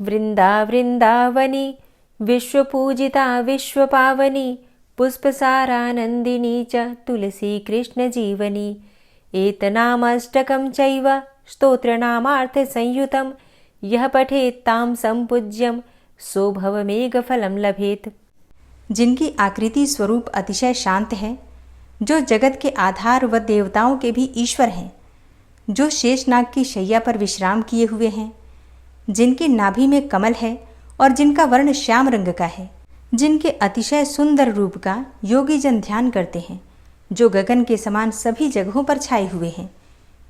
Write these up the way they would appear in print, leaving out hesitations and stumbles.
वृंदावनी विश्वपूजिता विश्वपावनी पुष्पसारानन्दिनी च तुलसी कृष्णजीवनी एतनामाष्टकं चैव स्तोत्रनामार्थसंयुतं यह पठेत् तां सम्पूज्यं सो भवमेघफलं लभेत। जिनकी आकृति स्वरूप अतिशय शांत है, जो जगत के आधार व देवताओं के भी ईश्वर हैं, जो शेषनाग की शैया पर विश्राम किए हुए हैं, जिनकी नाभि में कमल है और जिनका वर्ण श्याम रंग का है, जिनके अतिशय सुंदर रूप का योगी जन ध्यान करते हैं, जो गगन के समान सभी जगहों पर छाए हुए हैं,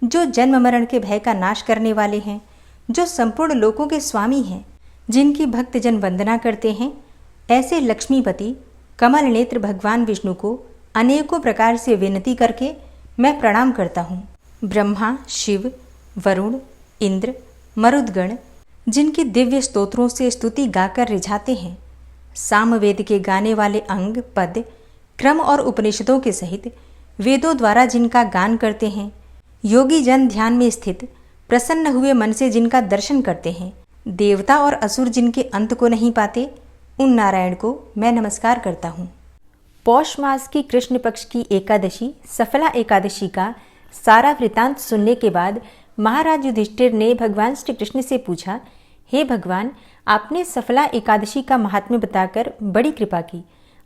जो जन्म मरण के भय का नाश करने वाले हैं, जो संपूर्ण लोकों के स्वामी हैं, जिनकी भक्तजन वंदना करते हैं, ऐसे लक्ष्मीपति कमल नेत्र भगवान विष्णु को अनेकों प्रकार से विनती करके मैं प्रणाम करता हूँ। ब्रह्मा, शिव, वरुण, इंद्र, मरुदगण जिनकी दिव्य स्तोत्रों से स्तुति गाकर रिझाते हैं, सामवेद के गाने वाले अंग, पद, क्रम और उपनिषदों के सहित वेदों द्वारा जिनका गान करते हैं, योगी जन ध्यान में स्थित प्रसन्न हुए मन से जिनका दर्शन करते हैं, देवता और असुर जिनके अंत को नहीं पाते, उन नारायण को मैं नमस्कार करता हूँ। पौष मास की कृष्ण पक्ष की एकादशी सफला एकादशी का सारा वृतांत सुनने के बाद महाराज युधिष्ठिर ने भगवान श्री कृष्ण से पूछा, हे भगवान, आपने सफला एकादशी का महात्म्य बताकर बड़ी कृपा की।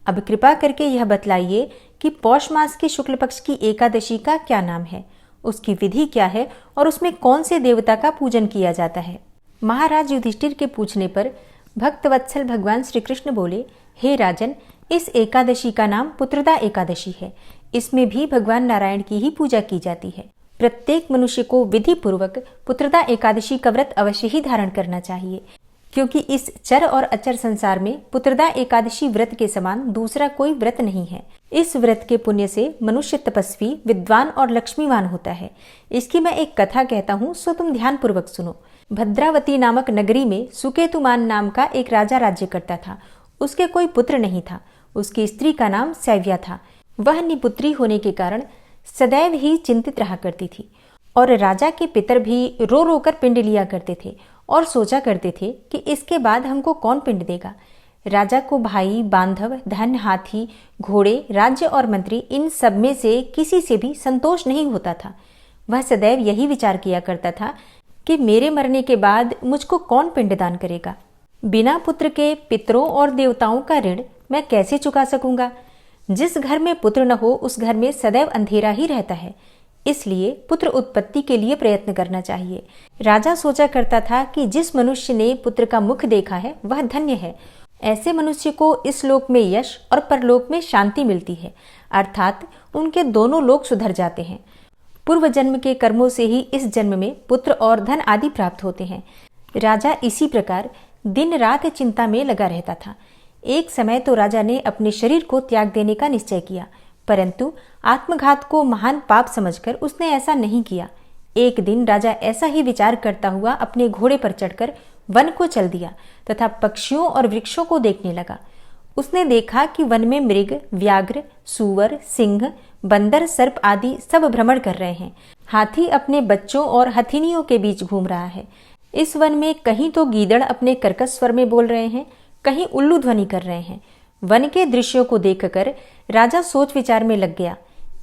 अब कृपा करके यह बतलाइए कि पौष मास की शुक्ल पक्ष की एकादशी का क्या नाम है, उसकी विधि क्या है और उसमें कौन से देवता का पूजन किया जाता है। महाराज युधिष्ठिर के पूछने पर भक्तवत्सल भगवान श्री कृष्ण बोले, हे राजन, इस एकादशी का नाम पुत्रदा एकादशी है। इसमें भी भगवान नारायण की ही पूजा की जाती है। प्रत्येक मनुष्य को विधि पूर्वक पुत्रदा एकादशी का व्रत अवश्य ही धारण करना चाहिए, क्योंकि इस चर और अचर संसार में पुत्रदा एकादशी व्रत के समान दूसरा कोई व्रत नहीं है। इस व्रत के पुण्य से मनुष्य तपस्वी, विद्वान और लक्ष्मीवान होता है। इसकी मैं एक कथा कहता हूँ, सो तुम ध्यान पूर्वक सुनो। भद्रावती नामक नगरी में सुकेतुमान नाम का एक राजा राज्य करता था। उसके कोई पुत्र नहीं था। उसकी स्त्री का नाम सैव्या था। वह निपुत्री होने के कारण सदैव ही चिंतित रहा करती थी और राजा के पितर भी रो रो कर पिंड लिया करते थे और सोचा करते थे कि इसके बाद हमको कौन पिंड देगा। राजा को भाई, बांधव, धन, हाथी, घोड़े, राज्य और मंत्री, इन सब में से किसी से भी संतोष नहीं होता था। वह सदैव यही विचार किया करता था कि मेरे मरने के बाद मुझको कौन पिंडदान करेगा। बिना पुत्र के पितरों और देवताओं का ऋण मैं कैसे चुका सकूंगा। जिस घर में पुत्र न हो उस घर में सदैव अंधेरा ही रहता है। इसलिए पुत्र उत्पत्ति के लिए प्रयत्न करना चाहिए। राजा सोचा करता था कि जिस मनुष्य ने पुत्र का मुख देखा है वह धन्य है। ऐसे मनुष्य को इस लोक में यश और परलोक में शांति मिलती है, अर्थात उनके दोनों लोक सुधर जाते हैं। पूर्व जन्म के कर्मों से ही इस जन्म में पुत्र और धन आदि प्राप्त होते हैं। राजा इसी प्रकार दिन रात चिंता में लगा रहता था। एक समय तो राजा ने अपने शरीर को त्याग देने का निश्चय किया, परंतु आत्मघात को महान पाप समझकर उसने ऐसा नहीं किया। एक दिन राजा ऐसा ही विचार करता हुआ अपने घोड़े पर चढ़कर वन को चल दिया तथा पक्षियों और वृक्षों को देखने लगा। उसने देखा कि वन में मृग, व्याघ्र, सूअर, सिंह, बंदर, सर्प आदि सब भ्रमण कर रहे हैं। हाथी अपने बच्चों और हथिनियों के बीच घूम रहा है। इस वन में कहीं तो गीदड़ अपने कर्कश स्वर में बोल रहे हैं, कहीं उल्लू ध्वनि कर रहे हैं। वन के दृश्यों को देखकर राजा सोच विचार में लग गया।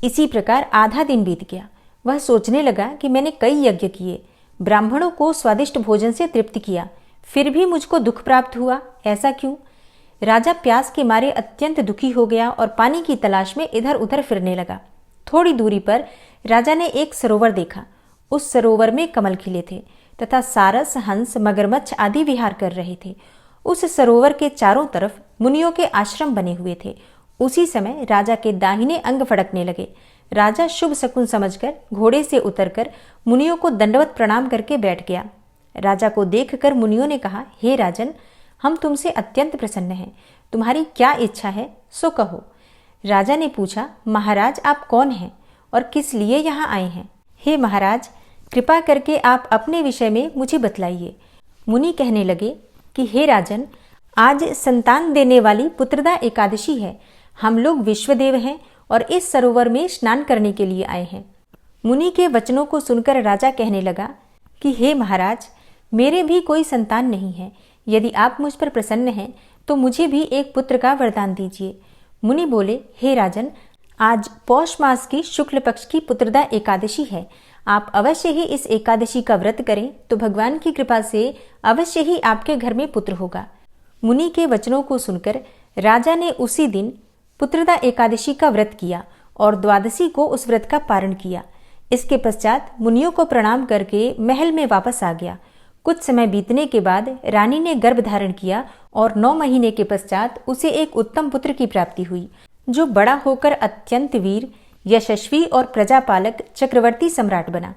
इसी प्रकार आधा दिन बीत गया। वह सोचने लगा कि मैंने कई यज्ञ किए, ब्राह्मणों को स्वादिष्ट भोजन से तृप्त किया, फिर भी मुझको दुख प्राप्त हुआ, ऐसा क्यों। राजा प्यास के मारे अत्यंत दुखी हो गया और पानी की तलाश में इधर उधर फिरने लगा। थोड़ी दूरी पर राजा ने एक सरोवर देखा। उस सरोवर में कमल खिले थे तथा सारस, हंस, मगरमच्छ आदि विहार कर रहे थे। उस सरोवर के चारों तरफ मुनियों के आश्रम बने हुए थे। उसी समय राजा के दाहिने अंग फड़कने लगे। राजा शुभ शकुन समझकर घोड़े से उतरकर मुनियों को दंडवत प्रणाम करके बैठ गया। राजा को देखकर मुनियों ने कहा, हे राजन, हम तुमसे अत्यंत प्रसन्न हैं। तुम्हारी क्या इच्छा है सो कहो। राजा ने पूछा, महाराज आप कौन हैं और किस लिए यहाँ आए हैं। हे महाराज, कृपा करके आप अपने विषय में मुझे बतलाइए। मुनि कहने लगे कि हे राजन, आज संतान देने वाली पुत्रदा एकादशी है। हम लोग विश्वदेव हैं और इस सरोवर में स्नान करने के लिए आए हैं। मुनि के वचनों को सुनकर राजा कहने लगा कि हे महाराज, मेरे भी कोई संतान नहीं है, यदि आप मुझ पर प्रसन्न हैं तो मुझे भी एक पुत्र का वरदान दीजिए। मुनि बोले, हे राजन, आज पौष मास की शुक्ल पक्ष की पुत्रदा एकादशी है। आप अवश्य ही इस एकादशी का व्रत करें तो भगवान की कृपा से अवश्य ही आपके घर में पुत्र होगा। मुनि के वचनों को सुनकर राजा ने उसी दिन पुत्रदा एकादशी का व्रत किया और द्वादशी को उस व्रत का पारण किया। इसके पश्चात मुनियों को प्रणाम करके महल में वापस आ गया। कुछ समय बीतने के बाद रानी ने गर्भ धारण किया और 9 महीने के पश्चात उसे एक उत्तम पुत्र की प्राप्ति हुई, जो बड़ा होकर अत्यंत वीर, यशस्वी और प्रजापालक चक्रवर्ती सम्राट बना।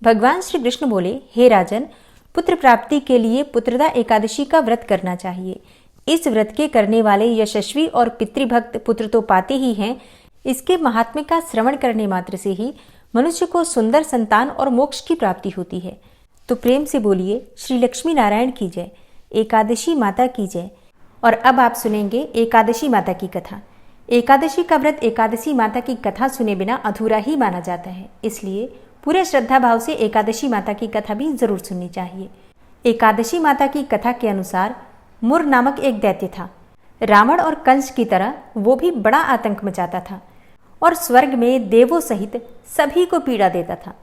भगवान श्री कृष्ण बोले, हे राजन, पुत्र प्राप्ति के लिए पुत्रदा एकादशी का व्रत करना चाहिए। इस व्रत के करने वाले यशस्वी और पितृभक्त पुत्र तो पाते ही हैं, इसके महात्म्य का श्रवण करने मात्र से ही मनुष्य को सुंदर संतान और मोक्ष की प्राप्ति होती है। तो प्रेम से बोलिए, श्री लक्ष्मी नारायण की जय, एकादशी माता की जय। और अब आप सुनेंगे एकादशी माता की कथा। एकादशी का व्रत एकादशी माता की कथा सुने बिना अधूरा ही माना जाता है, इसलिए पूरे श्रद्धा भाव से एकादशी माता की कथा भी जरूर सुननी चाहिए। एकादशी माता की कथा के अनुसार मुर नामक एक दैत्य था। रावण और कंस की तरह वो भी बड़ा आतंक मचाता था और स्वर्ग में देवों सहित सभी को पीड़ा देता था।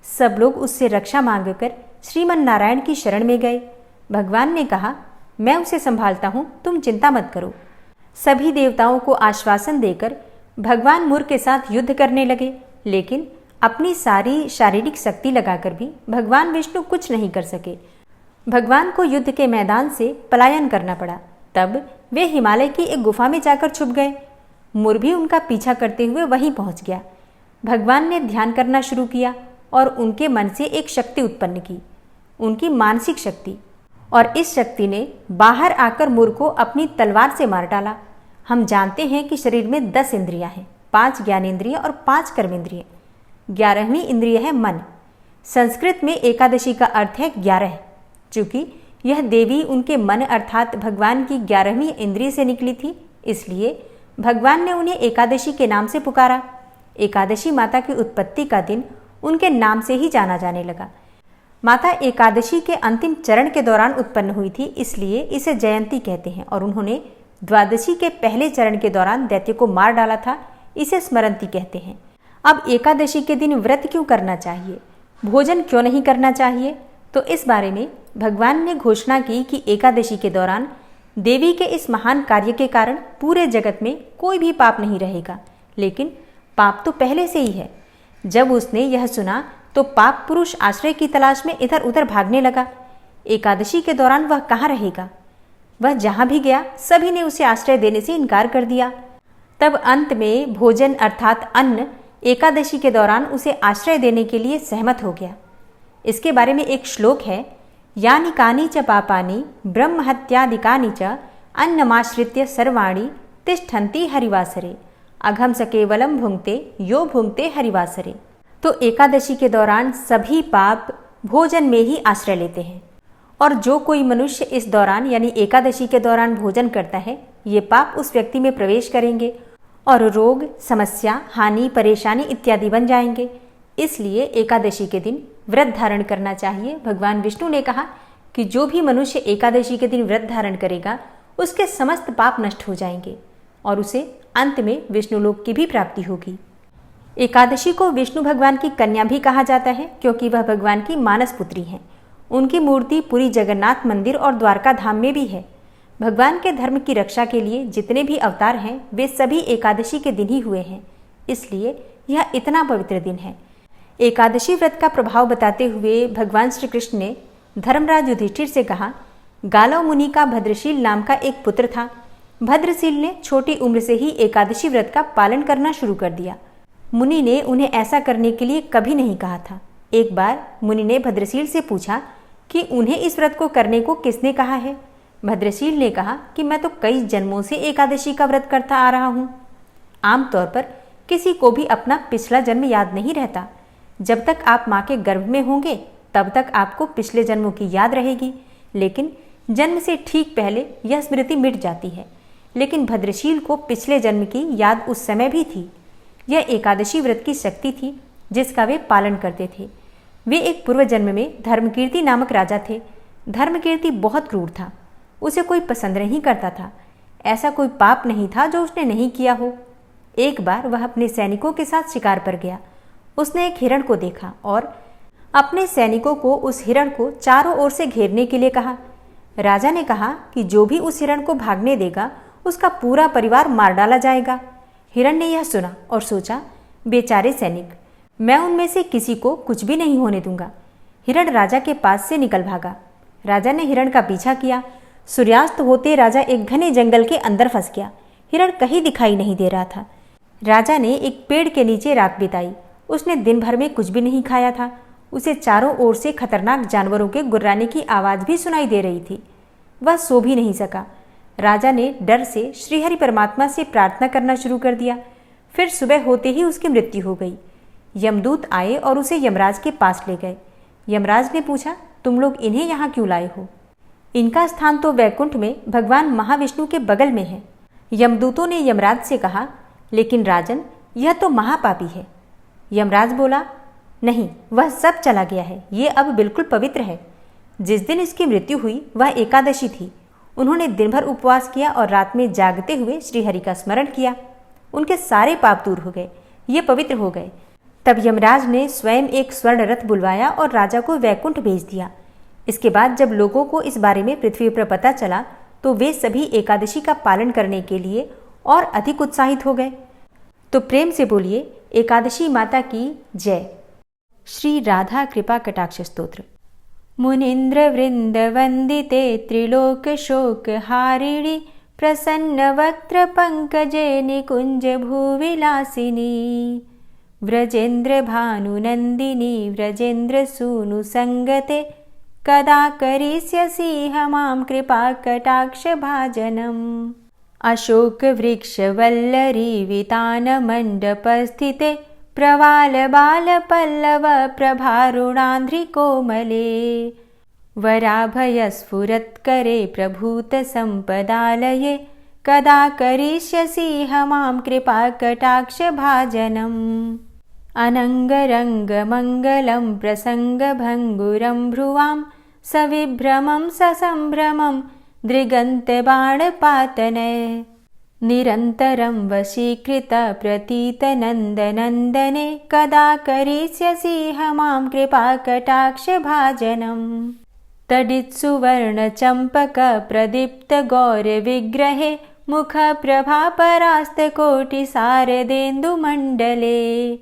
सब लोग उससे रक्षा मांगकर श्रीमन नारायण की शरण में गए। भगवान ने कहा, मैं उसे संभालता हूँ, तुम चिंता मत करो। सभी देवताओं को आश्वासन देकर भगवान मुर के साथ युद्ध करने लगे, लेकिन अपनी सारी शारीरिक शक्ति लगाकर भी भगवान विष्णु कुछ नहीं कर सके। भगवान को युद्ध के मैदान से पलायन करना पड़ा। तब वे हिमालय की एक गुफा में जाकर छुप गए। मुर भी उनका पीछा करते हुए वहीं पहुंच गया। भगवान ने ध्यान करना शुरू किया और उनके मन से एक शक्ति उत्पन्न की, उनकी मानसिक शक्ति, और इस शक्ति ने बाहर आकर मुर को अपनी तलवार से मार डाला। हम जानते हैं कि शरीर में 10 इंद्रियां हैं, 5 ज्ञानेंद्रिय और 5 कर्मेंद्रिय। 11वीं इंद्रिय है मन। संस्कृत में एकादशी का अर्थ है 11। चूंकि यह देवी उनके मन अर्थात भगवान की 11वीं इंद्रिय से निकली थी, इसलिए भगवान ने उन्हें एकादशी के नाम से पुकारा। एकादशी माता की उत्पत्ति का दिन उनके नाम से ही जाना जाने लगा। माता एकादशी के अंतिम चरण के दौरान उत्पन्न हुई थी, इसलिए इसे जयंती कहते हैं, और उन्होंने द्वादशी के पहले चरण के दौरान दैत्य को मार डाला था, इसे स्मरंती कहते हैं। अब एकादशी के दिन व्रत क्यों करना चाहिए, भोजन क्यों नहीं करना चाहिए, तो इस बारे में भगवान ने घोषणा की कि एकादशी के दौरान देवी के इस महान कार्य के कारण पूरे जगत में कोई भी पाप नहीं रहेगा। लेकिन पाप तो पहले से ही है। जब उसने यह सुना तो पाप पुरुष आश्रय की तलाश में इधर उधर भागने लगा। एकादशी के दौरान वह कहाँ रहेगा? वह जहाँ भी गया सभी ने उसे आश्रय देने से इनकार कर दिया। तब अंत में भोजन अर्थात अन्न एकादशी के दौरान उसे आश्रय देने के लिए सहमत हो गया। इसके बारे में एक श्लोक है, यानि कानि च पापानि ब्रह्महत्यादिकानि च अन्नमाश्रित्य सर्वाणि तिष्ठन्ति हरिवासरे अघम स केवलम भुंक्ते यो भुंक्ते हरिवासरे। तो एकादशी के दौरान सभी पाप भोजन में ही आश्रय लेते हैं, और जो कोई मनुष्य इस दौरान यानी एकादशी के दौरान भोजन करता है, ये पाप उस व्यक्ति में प्रवेश करेंगे और रोग, समस्या, हानि, परेशानी इत्यादि बन जाएंगे। इसलिए एकादशी के दिन व्रत धारण करना चाहिए। भगवान विष्णु ने कहा कि जो भी मनुष्य एकादशी के दिन व्रत धारण करेगा उसके समस्त पाप नष्ट हो जाएंगे और उसे अंत में विष्णु लोक की भी प्राप्ति होगी। एकादशी को विष्णु भगवान की कन्या भी कहा जाता है, क्योंकि वह भगवान की मानस पुत्री हैं। उनकी मूर्ति पुरी जगन्नाथ मंदिर और द्वारका धाम में भी है। भगवान के धर्म की रक्षा के लिए जितने भी अवतार हैं वे सभी एकादशी के दिन ही हुए हैं, इसलिए यह इतना पवित्र दिन है। एकादशी व्रत का प्रभाव बताते हुए भगवान श्री कृष्ण ने धर्मराज युधिष्ठिर से कहा, गालव मुनि का भद्रशील नाम का एक पुत्र था। भद्रशील ने छोटी उम्र से ही एकादशी व्रत का पालन करना शुरू कर दिया। मुनि ने उन्हें ऐसा करने के लिए कभी नहीं कहा था। एक बार मुनि ने भद्रशील से पूछा कि उन्हें इस व्रत को करने को किसने कहा है। भद्रशील ने कहा कि मैं तो कई जन्मों से एकादशी का व्रत करता आ रहा हूँ। आमतौर पर किसी को भी अपना पिछला जन्म याद नहीं रहता। जब तक आप माँ के गर्भ में होंगे तब तक आपको पिछले जन्मों की याद रहेगी, लेकिन जन्म से ठीक पहले यह स्मृति मिट जाती है। लेकिन भद्रशील को पिछले जन्म की याद उस समय भी थी। यह एकादशी व्रत की शक्ति थी जिसका वे पालन करते थे। वे एक पूर्व जन्म में धर्मकीर्ति नामक राजा थे। धर्मकीर्ति बहुत क्रूर था। उसे कोई पसंद नहीं करता था। ऐसा कोई पाप नहीं था जो उसने नहीं किया हो। एक बार वह अपने सैनिकों के साथ शिकार पर गया। उसने एक हिरण को देखा और अपने सैनिकों को उस हिरण को चारों ओर से घेरने के लिए कहा। राजा ने कहा कि जो भी उस हिरण को भागने देगा उसका पूरा परिवार मार डाला जाएगा। हिरण ने यह सुना और सोचा, बेचारे सैनिक, मैं उनमें से किसी को कुछ भी नहीं होने दूंगा। हिरण राजा के पास से निकल भागा। राजा ने हिरण का पीछा किया। सूर्यास्त होते राजा एक घने जंगल के अंदर फंस गया। हिरण कहीं दिखाई नहीं दे रहा था। राजा ने एक पेड़ के नीचे रात बिताई। उसने दिन भर में कुछ भी नहीं खाया था। उसे चारों ओर से खतरनाक जानवरों के गुर्राने की आवाज़ भी सुनाई दे रही थी। वह सो भी नहीं सका। राजा ने डर से श्रीहरि परमात्मा से प्रार्थना करना शुरू कर दिया। फिर सुबह होते ही उसकी मृत्यु हो गई। यमदूत आए और उसे यमराज के पास ले गए। यमराज ने पूछा, तुम लोग इन्हें यहाँ क्यों लाए हो? इनका स्थान तो वैकुंठ में भगवान महाविष्णु के बगल में है। यमदूतों ने यमराज से कहा, लेकिन राजन, यह तो महापापी है। यमराज बोला, नहीं, वह सब चला गया है। ये अब बिल्कुल पवित्र है। जिस दिन इसकी मृत्यु हुई वह एकादशी थी। उन्होंने दिन भर उपवास किया और रात में जागते हुए श्रीहरि का स्मरण किया। उनके सारे पाप दूर हो गए, ये पवित्र हो गए। तब यमराज ने स्वयं एक स्वर्ण रथ बुलवाया और राजा को वैकुंठ भेज दिया। इसके बाद जब लोगों को इस बारे में पृथ्वी पर पता चला तो वे सभी एकादशी का पालन करने के लिए और अधिक उत्साहित हो गए। तो प्रेम से बोलिए, एकादशी माता की जय। श्री राधा कृपा कटाक्ष स्तोत्र। मुनीन्द्र वृंद वंदिते त्रिलोक शोक हारिणी प्रसन्न वक्त्र पंकजे निकुंज भूविलासिनी व्रजेन्द्र भानुनंदिनी व्रजेन्द्र सूनु संगते कदा करिष्यसि मां कृपा कटाक्ष भाजनम्। अशोक वृक्ष वल्लरी वितान मंडपस्थिते प्रवाल बाल पल्लव प्रभारुणांध्रि कोमले वराभय स्फुरत्करे प्रभूत संपदालये कदा करिष्यसि मां कृपा कटाक्ष भाजनम्। अनंगरंग मंगलं प्रसंग भंगुरं भ्रुवां सविभ्रमं ससंभ्रमं दृगंत बाणपातने निरन्तरं वशीकृत प्रतीत नन्दनन्दने कदा करिष्यसि मां कृपा कटाक्ष भाजनम्। तडित्सुवर्ण चंपक प्रदीप्त गौर विग्रहे मुख प्रभा परास्त कोटि शारदेन्दु मंडले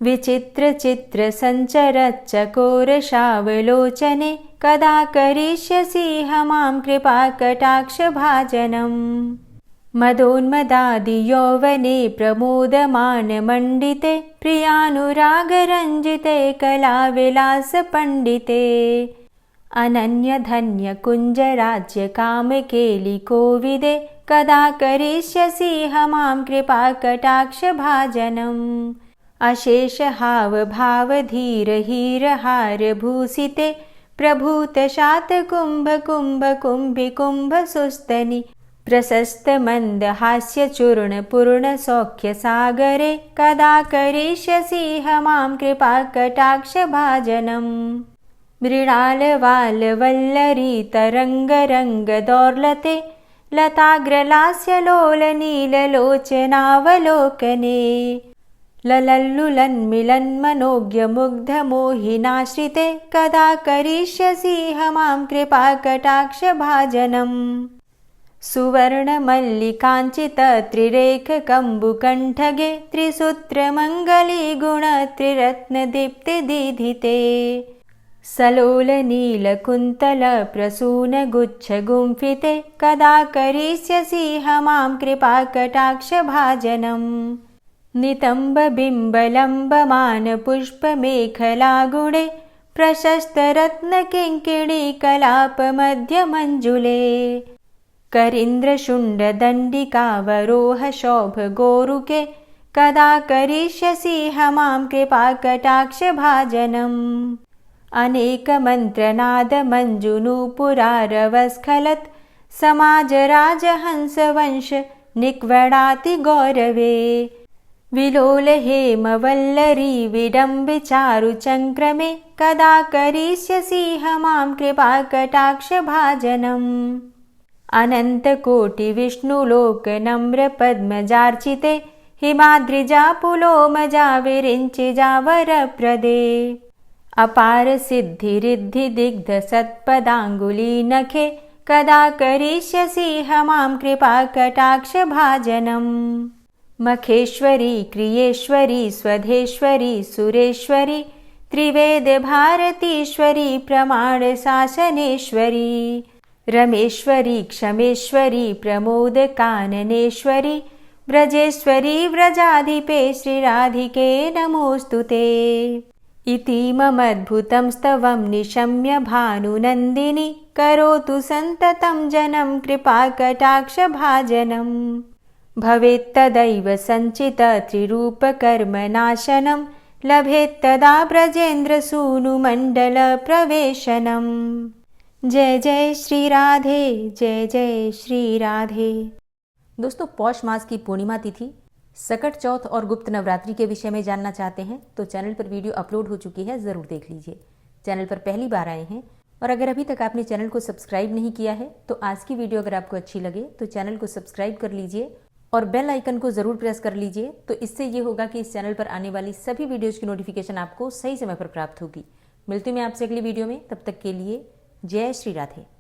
विचित्र चित्र संचर चकोर शावलोचने कदा करिष्यसि मां कृपा कटाक्ष भाजनम्। मदोन्मदादि यौवने प्रमोदमान मंडिते प्रियानुराग रंजिते कला विलास पंडिते अनन्य धन्य कुंज राज्य काम केलि कोविदे कदा करिष्यसि मां कृपा कटाक्ष भाजनम्। अशेष हाव भाव धीर हीर हार भूषिते प्रभूत शात कुंभ कुंभ कुंभि कुंभ सुस्तनि प्रशस्त मंद हास्य चूर्ण पूर्ण सौख्य सागरे कदा करिष्यसि मां कृपा कटाक्ष भाजनम्। मृणाल वाल वल्लरी तरंग रंग दौर्लते लताग्रलास्य लोल नील लोचनावलोकने ललल्लुलन्मिलन्मनोज्ञ मुग्ध मोहिनाश्रिते कदा करिष्यसि मां कृपा कटाक्ष भाजनम्। सुवर्ण मल्लिकांचित त्रिरेख कंबुकंठगे त्रिसूत्र मंगली गुण त्रिरत्न दीप्ति दीधिते सलोल नील कुंतल प्रसून गुच्छ गुंफिते कदा करिष्यसि मां कृपा कटाक्ष भाजनम्। नितंब बिंब लंबमान पुष्प मेखला गुणे प्रशस्त रत्न किंकिणी कलाप मध्य मंजुले करींद्र शुंड दंडिकावरोह शोभ गोरुके कदा करिष्यसि मां कृपा कटाक्ष भाजनम्। अनेक मंत्रनाद मंजुनूपुरारवस्खलत् समाज राजहंस वंश निक्वडाति गौरवे विलोल हेम वल्लरी विडम्बि चारु चंक्रमे कदा करिष्यसि मां कृपा कटाक्ष भाजनम्। अनन्तकोटिविष्णुलोकनम्रपद्मजार्चिते हिमाद्रिजापुलोमजा विरिञ्चिजावरप्रदे अपारसिद्धिरिद्धिदिग्धसत्पदाङ्गुलीनखे कदा करिष्यसि मां कृपाकटाक्षभाजनम् मखेश्वरी क्रियेश्वरी स्वधेश्वरी सुरेश्वरी त्रिवेदभारतीश्वरी प्रमाणशासनेश्वरी रमेश्वरी क्षमेश्वरी प्रमोदकाननेश्वरी व्रजेश्वरी व्रजाधिपे श्रीराधिके नमोऽस्तु ते इतीममद्भुतं स्तवं निशम्य भानुनन्दिनी करोतु सन्ततं जनं कृपाकटाक्षभाजनम् भवेत्तदैव सञ्चितत्रिरूपकर्मनाशनं लभेत्तदा ब्रजेन्द्रसूनुमण्डलप्रवेशनम् जय जय श्री राधे, जय जय श्री राधे। दोस्तों, पौष मास की पूर्णिमा तिथि, सकट चौथ और गुप्त नवरात्रि के विषय में जानना चाहते हैं तो चैनल पर वीडियो अपलोड हो चुकी है, ज़रूर देख लीजिए। चैनल पर पहली बार आए हैं और अगर अभी तक आपने चैनल को सब्सक्राइब नहीं किया है तो आज की वीडियो अगर आपको अच्छी लगे तो चैनल को सब्सक्राइब कर लीजिए और बेल आइकन को ज़रूर प्रेस कर लीजिए। तो इससे ये होगा कि इस चैनल पर आने वाली सभी वीडियोज़ की नोटिफिकेशन आपको सही समय पर प्राप्त होगी। मिलती हूँ मैं आपसे अगली वीडियो में, तब तक के लिए जय श्री राधे।